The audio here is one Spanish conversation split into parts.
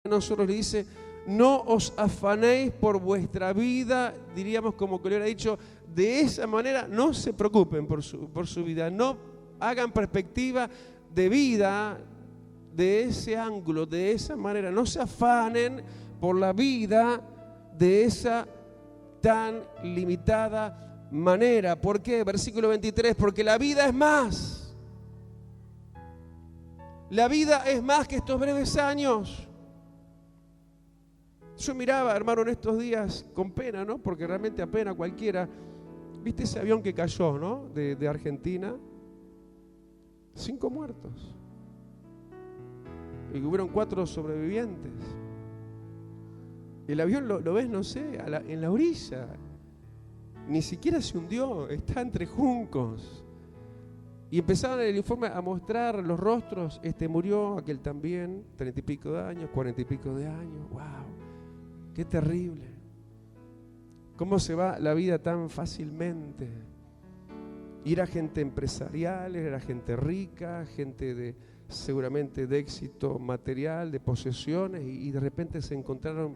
nosotros le dice: no os afanéis por vuestra vida, diríamos como que le hubiera dicho, de esa manera no se preocupen por su vida, no hagan perspectiva de vida de ese ángulo, de esa manera, no se afanen por la vida de esa tan limitada manera. ¿Por qué? Versículo 23, porque la vida es más. La vida es más que estos breves años. Yo miraba, hermano, en estos días con pena, ¿no? Porque realmente apena cualquiera. ¿Viste ese avión que cayó, ¿no? De Argentina. 5 muertos. Y hubieron 4 sobrevivientes. El avión lo ves, no sé, en la orilla. Ni siquiera se hundió, está entre juncos. Y empezaban en el informe a mostrar los rostros. Murió, aquel también, 30 y pico de años, 40 y pico de años. ¡Wow! ¡Qué terrible! ¿Cómo se va la vida tan fácilmente? Y era gente empresarial, era gente rica, gente seguramente de éxito material, de posesiones, y de repente se encontraron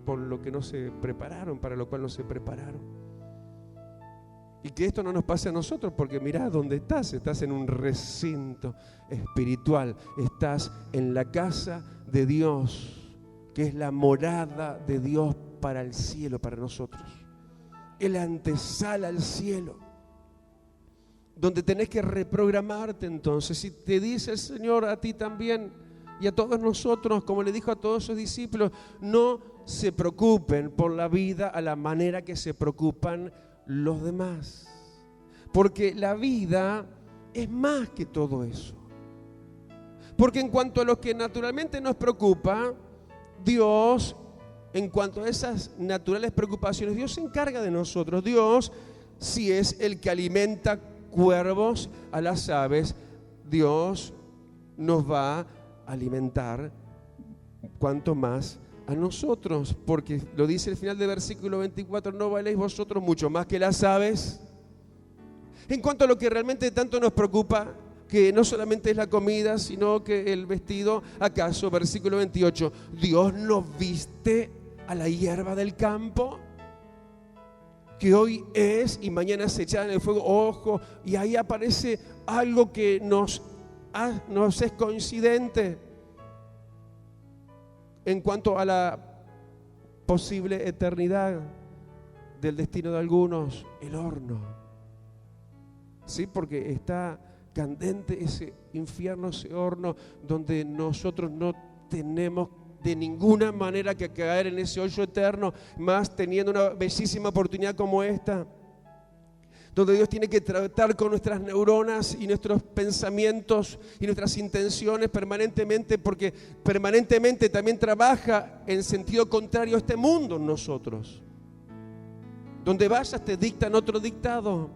con lo que no se prepararon, para lo cual no se prepararon. Y que esto no nos pase a nosotros, porque mirá dónde estás en un recinto espiritual, estás en la casa de Dios, que es la morada de Dios para el cielo, para nosotros. Es la antesala al cielo, donde tenés que reprogramarte. Entonces, si te dice el Señor a ti también y a todos nosotros, como le dijo a todos sus discípulos, no se preocupen por la vida a la manera que se preocupan los demás, porque la vida es más que todo eso. Porque en cuanto a lo que naturalmente nos preocupa, Dios, en cuanto a esas naturales preocupaciones, Dios se encarga de nosotros. Dios, si es el que alimenta cuervos a las aves, Dios nos va a alimentar cuanto más a nosotros, porque lo dice el final del versículo 24: ¿no valéis vosotros mucho más que las aves? En cuanto a lo que realmente tanto nos preocupa, que no solamente es la comida, sino que el vestido, ¿acaso, versículo 28, Dios no viste a la hierba del campo, que hoy es y mañana se echa en el fuego? Ojo, y ahí aparece algo que nos es coincidente en cuanto a la posible eternidad del destino de algunos: el horno. Sí, porque está candente ese infierno, ese horno, donde nosotros no tenemos de ninguna manera que caer en ese hoyo eterno, más teniendo una bellísima oportunidad como esta, donde Dios tiene que tratar con nuestras neuronas y nuestros pensamientos y nuestras intenciones permanentemente, porque permanentemente también trabaja en sentido contrario a este mundo en nosotros. Donde vayas te dictan otro dictado,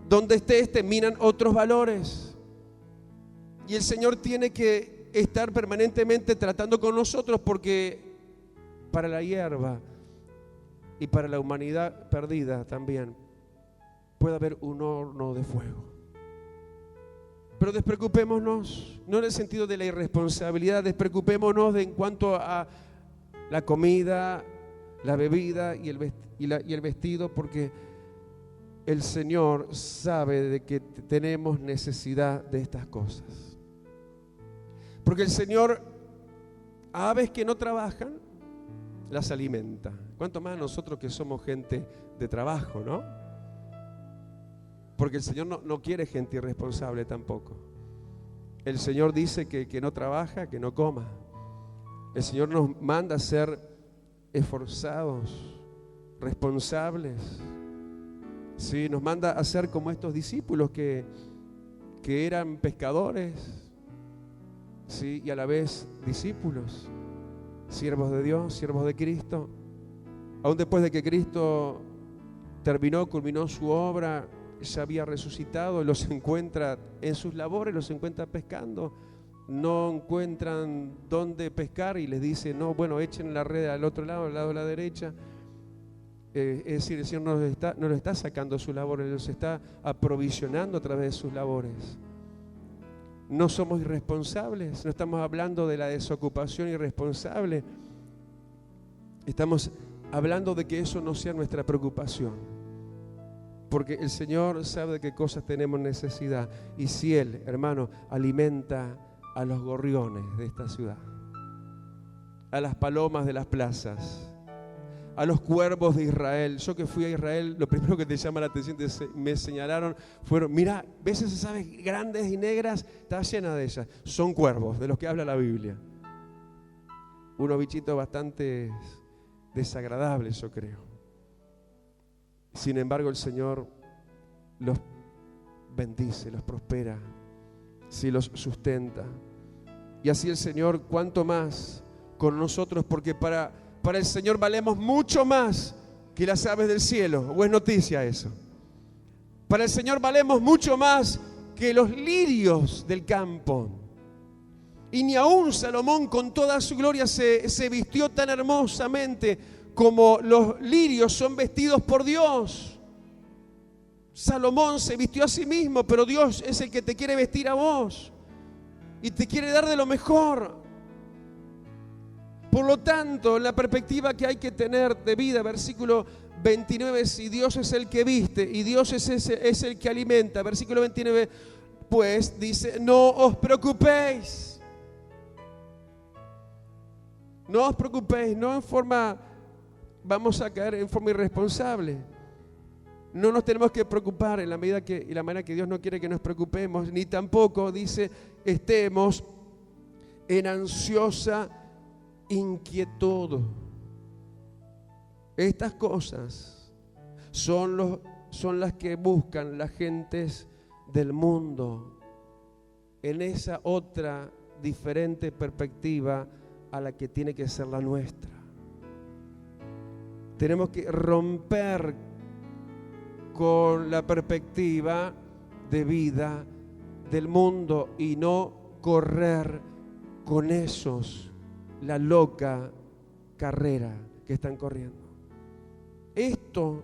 donde estés te minan otros valores, y el Señor tiene que estar permanentemente tratando con nosotros, porque para la hierba y para la humanidad perdida también puede haber un horno de fuego. Pero despreocupémonos, no en el sentido de la irresponsabilidad, despreocupémonos en cuanto a la comida, la bebida y el vestido, porque el Señor sabe de que tenemos necesidad de estas cosas. Porque el Señor, a aves que no trabajan, las alimenta. ¿Cuánto más nosotros que somos gente de trabajo, no? Porque el Señor no quiere gente irresponsable tampoco. El Señor dice que no trabaja, que no coma. El Señor nos manda a ser esforzados, responsables. Sí, nos manda a ser como estos discípulos que eran pescadores, sí, y a la vez discípulos, siervos de Dios, siervos de Cristo. Aún después de que Cristo culminó su obra, ya había resucitado, los encuentra en sus labores, los encuentra pescando. No encuentran dónde pescar y les dice: no, bueno, echen la red al otro lado, al lado de la derecha. Es decir, el Señor no los está sacando sus labores, los está aprovisionando a través de sus labores. No somos irresponsables, no estamos hablando de la desocupación irresponsable. Estamos hablando de que eso no sea nuestra preocupación. Porque el Señor sabe de qué cosas tenemos necesidad. Y si Él, hermano, alimenta a los gorriones de esta ciudad, a las palomas de las plazas, a los cuervos de Israel. Yo que fui a Israel, lo primero que te llama la atención, me señalaron, fueron, mira, ¿ves esas aves grandes y negras? Está llena de ellas. Son cuervos, de los que habla la Biblia. Unos bichitos bastante desagradables, yo creo. Sin embargo, el Señor los bendice, los prospera, sí, los sustenta. Y así el Señor, cuánto más con nosotros, porque para el Señor valemos mucho más que las aves del cielo. ¿O es noticia eso? Para el Señor valemos mucho más que los lirios del campo. Y ni aún Salomón con toda su gloria se vistió tan hermosamente como los lirios son vestidos por Dios. Salomón se vistió a sí mismo, pero Dios es el que te quiere vestir a vos y te quiere dar de lo mejor. Por lo tanto, la perspectiva que hay que tener de vida, versículo 29, si Dios es el que viste y Dios es el que alimenta, versículo 29, pues dice, no os preocupéis. No os preocupéis, no en forma, vamos a caer en forma irresponsable. No nos tenemos que preocupar en la medida y la manera que Dios no quiere que nos preocupemos, ni tampoco dice estemos en ansiosa inquietud. Estas cosas son las que buscan las gentes del mundo en esa otra diferente perspectiva a la que tiene que ser la nuestra. Tenemos que romper con la perspectiva de vida del mundo y no correr con esos la loca carrera que están corriendo. Esto,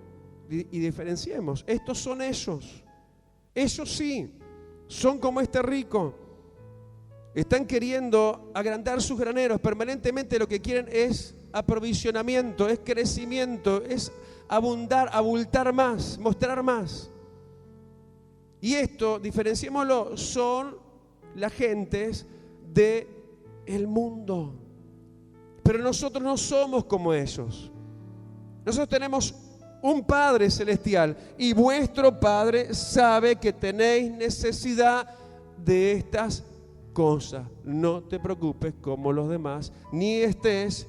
y diferenciemos, estos son esos sí, son como este rico. Están queriendo agrandar sus graneros, permanentemente lo que quieren es aprovisionamiento, es crecimiento, es abundar, abultar más, mostrar más. Y esto, diferenciémoslo, son las gentes del mundo. Pero nosotros no somos como ellos. Nosotros tenemos un Padre celestial y vuestro Padre sabe que tenéis necesidad de estas cosas. No te preocupes como los demás, ni estés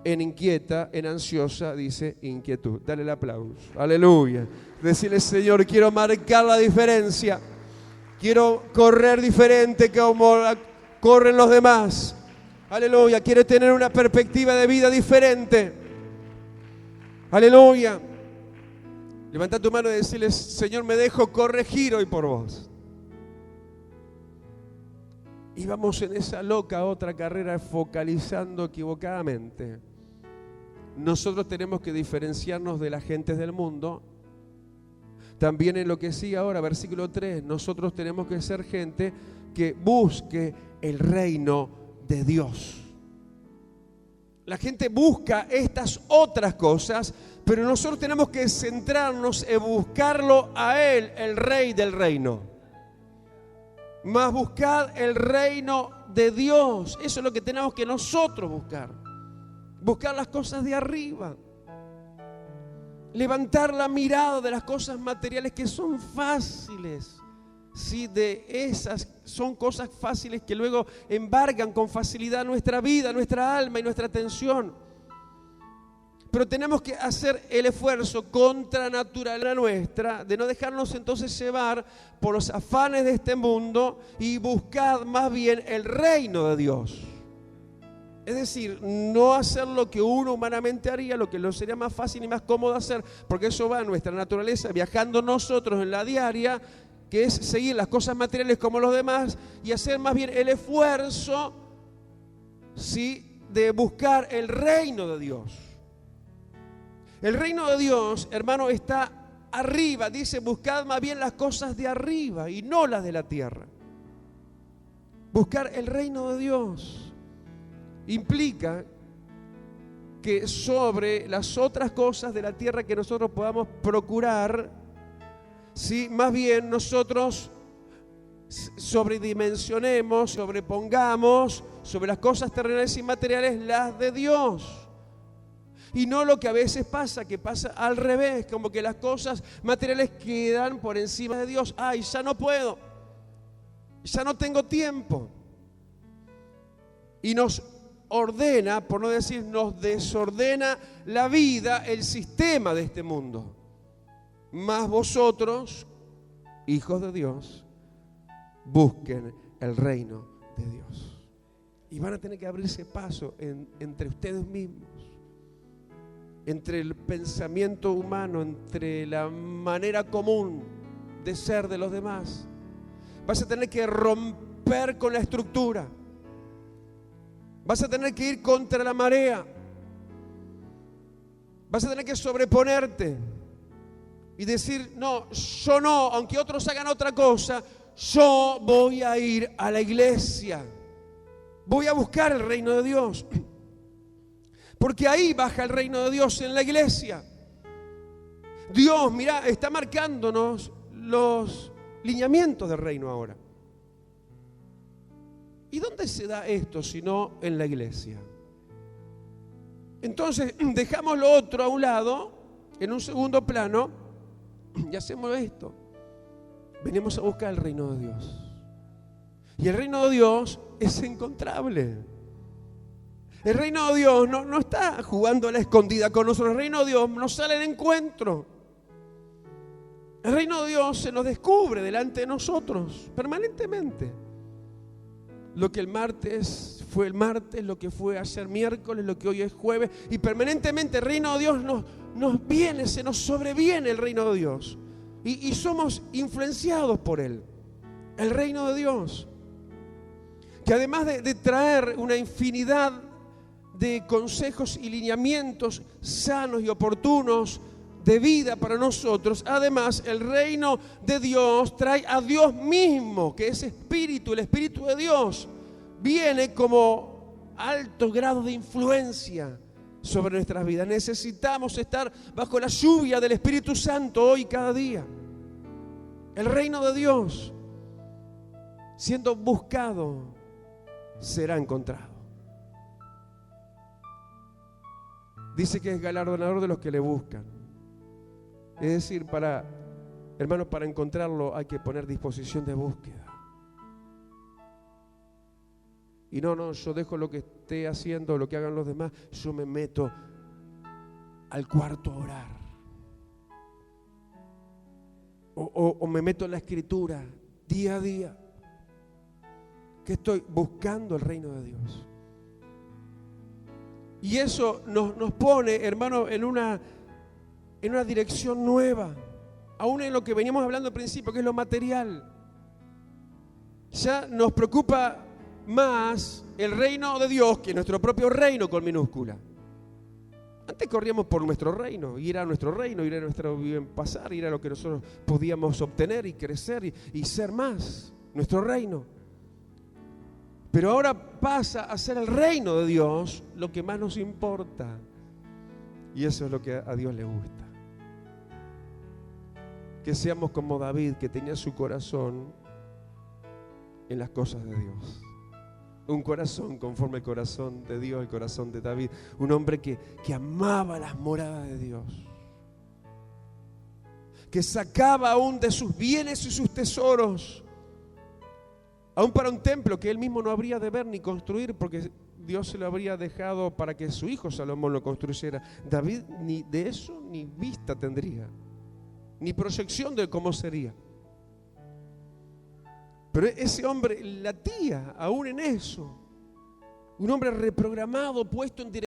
en ansiosa, dice, inquietud. Dale el aplauso. Aleluya. Decirle, Señor, quiero marcar la diferencia. Quiero correr diferente como corren los demás. Aleluya. Quiero tener una perspectiva de vida diferente. Aleluya. Levanta tu mano y decirle, Señor, me dejo corregir hoy por vos. Y vamos en esa loca otra carrera focalizando equivocadamente. Nosotros tenemos que diferenciarnos de las gentes del mundo. También en lo que sigue ahora, versículo 3, nosotros tenemos que ser gente que busque el reino de Dios. La gente busca estas otras cosas, pero nosotros tenemos que centrarnos en buscarlo a Él, el Rey del reino. Más buscad el reino de Dios. Eso es lo que tenemos que nosotros buscar. Buscar las cosas de arriba. Levantar la mirada de las cosas materiales que son fáciles. Sí, de esas son cosas fáciles que luego embargan con facilidad nuestra vida, nuestra alma y nuestra atención. Pero tenemos que hacer el esfuerzo contranatural a nuestra de no dejarnos entonces llevar por los afanes de este mundo y buscar más bien el reino de Dios. Es decir, no hacer lo que uno humanamente haría, lo que lo sería más fácil y más cómodo hacer, porque eso va a nuestra naturaleza, viajando nosotros en la diaria, que es seguir las cosas materiales como los demás y hacer más bien el esfuerzo, ¿sí?, de buscar el reino de Dios. El reino de Dios, hermano, está arriba. Dice, buscad más bien las cosas de arriba y no las de la tierra. Buscar el reino de Dios implica que sobre las otras cosas de la tierra que nosotros podamos procurar, ¿sí?, más bien nosotros sobredimensionemos, sobrepongamos sobre las cosas terrenales y materiales las de Dios. Y no lo que a veces pasa, que pasa al revés, como que las cosas materiales quedan por encima de Dios. Ay, ya no puedo, ya no tengo tiempo. Y nos ordena, por no decir nos desordena la vida, el sistema de este mundo. Mas vosotros, hijos de Dios, busquen el reino de Dios. Y van a tener que abrirse paso entre ustedes mismos, entre el pensamiento humano, entre la manera común de ser de los demás. Vas a tener que romper con la estructura. Vas a tener que ir contra la marea. Vas a tener que sobreponerte y decir, no, yo no, aunque otros hagan otra cosa, yo voy a ir a la iglesia. Voy a buscar el reino de Dios. Porque ahí baja el reino de Dios, en la iglesia. Dios, mira, está marcándonos los lineamientos del reino ahora. ¿Y dónde se da esto sino en la iglesia? Entonces dejamos lo otro a un lado, en un segundo plano, y hacemos esto. Venimos a buscar el reino de Dios. Y el reino de Dios es encontrable. El reino de Dios no está jugando a la escondida con nosotros. El reino de Dios nos sale de encuentro. El reino de Dios se nos descubre delante de nosotros permanentemente. Lo que el martes fue el martes, lo que fue ayer miércoles, lo que hoy es jueves. Y permanentemente el reino de Dios nos viene, se nos sobreviene el reino de Dios. Y somos influenciados por Él. El reino de Dios, que además de traer una infinidad de consejos y lineamientos sanos y oportunos de vida para nosotros, además el reino de Dios trae a Dios mismo, que es espíritu. El espíritu de Dios viene como alto grado de influencia sobre nuestras vidas. Necesitamos estar bajo la lluvia del Espíritu Santo hoy y cada día. El reino de Dios, siendo buscado, será encontrado. Dice que es galardonador de los que le buscan. Es decir, hermanos, para encontrarlo hay que poner disposición de búsqueda. Y no, yo dejo lo que esté haciendo, lo que hagan los demás, yo me meto al cuarto a orar. O me meto en la escritura día a día. Que estoy buscando el reino de Dios. Y eso nos pone, hermano, en una dirección nueva, aún en lo que veníamos hablando al principio, que es lo material. Ya nos preocupa más el reino de Dios que nuestro propio reino con minúscula. Antes corríamos por nuestro reino, ir a nuestro reino, ir a nuestro bien pasar, ir a lo que nosotros podíamos obtener y crecer y ser más, nuestro reino. Pero ahora pasa a ser el reino de Dios lo que más nos importa. Y eso es lo que a Dios le gusta. Que seamos como David, que tenía su corazón en las cosas de Dios. Un corazón conforme al corazón de Dios, el corazón de David. Un hombre que amaba las moradas de Dios. Que sacaba aún de sus bienes y sus tesoros, aún para un templo que él mismo no habría de ver ni construir, porque Dios se lo habría dejado para que su hijo Salomón lo construyera. David ni de eso ni vista tendría, ni proyección de cómo sería. Pero ese hombre latía aún en eso. Un hombre reprogramado, puesto en dirección